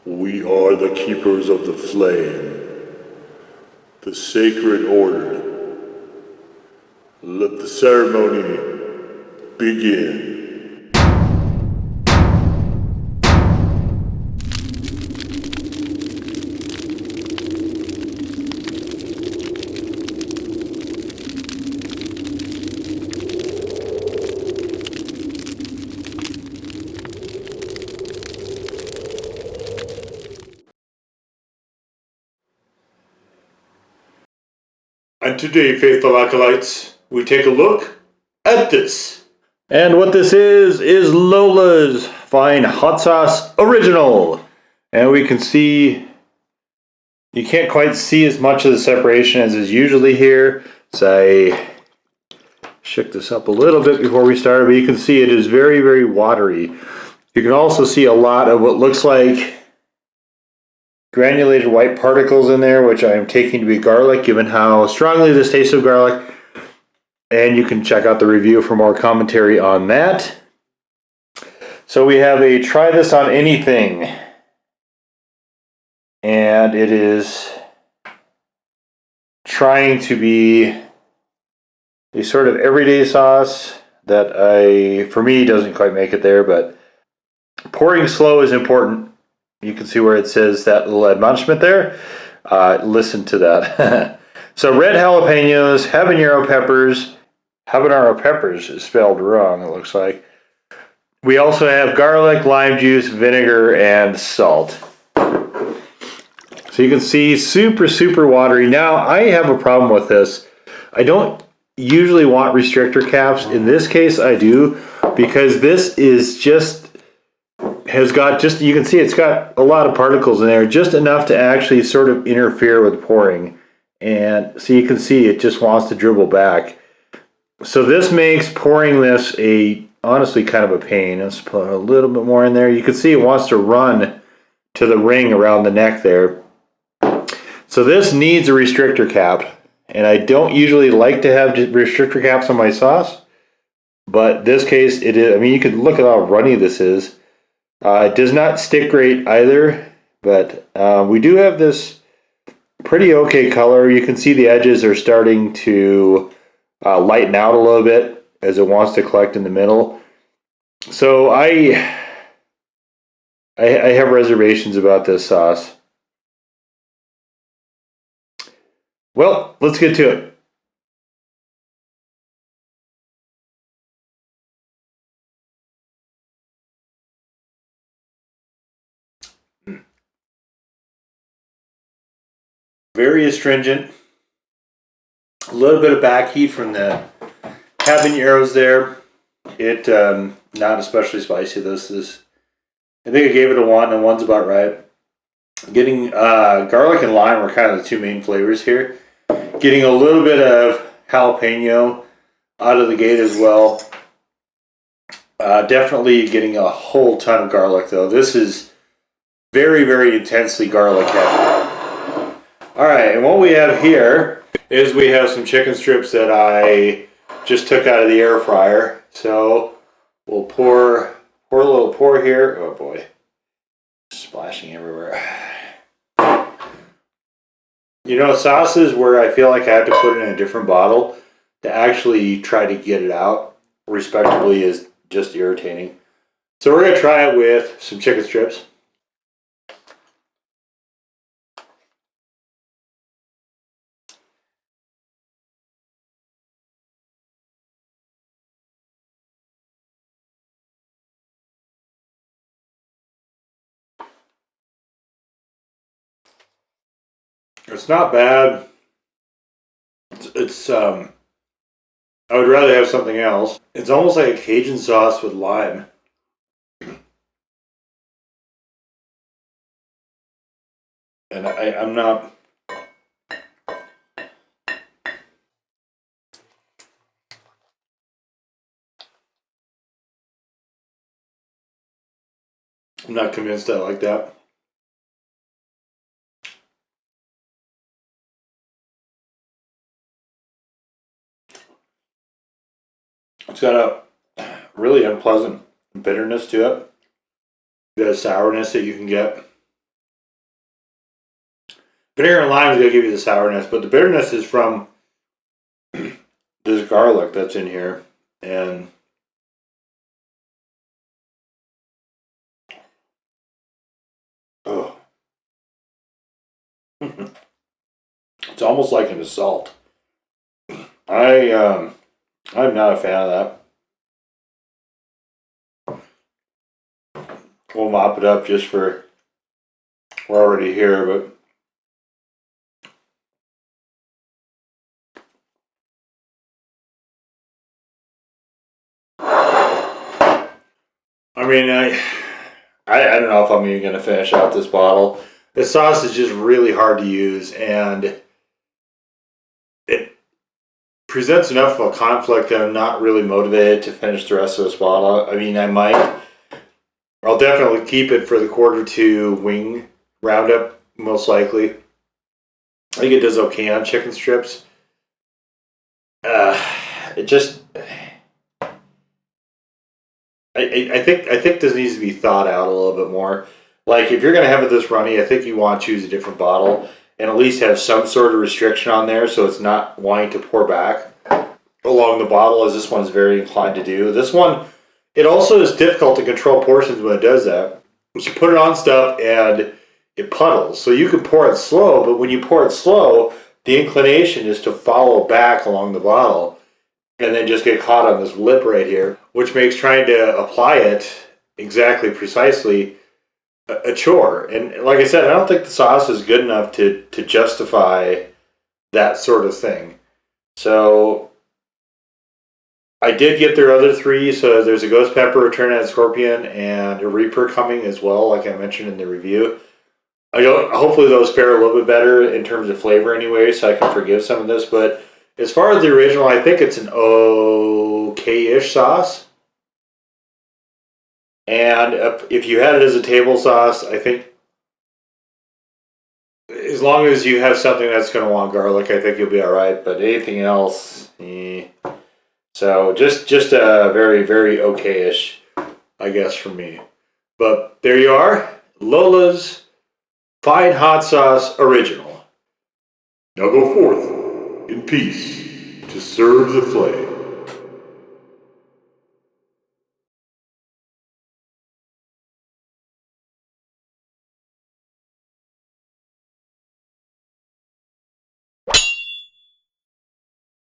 We are the keepers of the flame, the sacred order. Let the ceremony begin. And today, faithful acolytes, we take a look at this. And what this is Lola's Fine Hot Sauce Original. And we can see, you can't quite see as much of the separation as is usually here. So I shook this up a little bit before we started, but you can see it is very, very watery. You can also see a lot of what looks like granulated white particles in there, which I am taking to be garlic, given how strongly this tastes of garlic. And you can check out the review for more commentary on that. So we have a try this on anything. And it is trying to be a sort of everyday sauce that for me, doesn't quite make it there, but pouring slow is important. You can see where it says that little admonishment there. Listen to that. So red jalapenos, habanero peppers is spelled wrong, it looks like. We also have garlic, lime juice, vinegar, and salt. So you can see super, super watery. Now, I have a problem with this. I don't usually want restrictor caps. In this case, I do, because this is you can see it's got a lot of particles in there, just enough to actually sort of interfere with pouring. And so you can see it just wants to dribble back. So this makes pouring this honestly kind of a pain. Let's put a little bit more in there. You can see it wants to run to the ring around the neck there. So this needs a restrictor cap. And I don't usually like to have restrictor caps on my sauce, but this case it is. I mean, you can look at how runny this is. It does not stick great either, but we do have this pretty okay color. You can see the edges are starting to lighten out a little bit as it wants to collect in the middle. So I have reservations about this sauce. Well, let's get to it. Very astringent. A little bit of back heat from the habaneros there. It not especially spicy. This is, I think I gave it a 1, and 1's about right. Getting garlic and lime are kind of the two main flavors here. Getting a little bit of jalapeno out of the gate as well. Definitely getting a whole ton of garlic though. This is very, very intensely garlic heavy. Alright, and what we have here is we have some chicken strips that I just took out of the air fryer. So we'll pour a little pour here. Oh boy, splashing everywhere. You know, sauces where I feel like I have to put it in a different bottle to actually try to get it out respectably is just irritating. So we're going to try it with some chicken strips. It's not bad. I would rather have something else. It's almost like a Cajun sauce with lime. And I'm not... I'm not convinced I like that. It's got a really unpleasant bitterness to it. The sourness that you can get. Vinegar and lime is going to give you the sourness, but the bitterness is from this garlic that's in here. And oh, it's almost like an assault. I'm not a fan of that. We'll mop it up just for, we're already here, but I mean, I don't know if I'm even going to finish out this bottle. This sauce is just really hard to use, and it presents enough of a conflict that I'm not really motivated to finish the rest of this bottle. I mean, I'll definitely keep it for the Q2 wing roundup, most likely. I think it does okay on chicken strips. It just, I think this needs to be thought out a little bit more. Like, if you're going to have it this runny, I think you want to choose a different bottle and at least have some sort of restriction on there so it's not wanting to pour back along the bottle, as this one's very inclined to do. This one, it also is difficult to control portions when it does that. You put it on stuff and it puddles. So you can pour it slow, but when you pour it slow, the inclination is to follow back along the bottle and then just get caught on this lip right here, which makes trying to apply it exactly precisely a chore. And like I said, I don't think the sauce is good enough to justify that sort of thing. So I did get their other three. So there's a ghost pepper, a turned scorpion, and a reaper coming as well, like I mentioned in the review. Hopefully those fare a little bit better in terms of flavor anyway, so I can forgive some of this. But as far as the original, I think it's an okay-ish sauce. And if you had it as a table sauce, I think as long as you have something that's going to want garlic, I think you'll be all right. But anything else, So just a very, very okay-ish, I guess, for me. But there you are, Lola's Fine Hot Sauce Original. Now go forth in peace to serve the flame.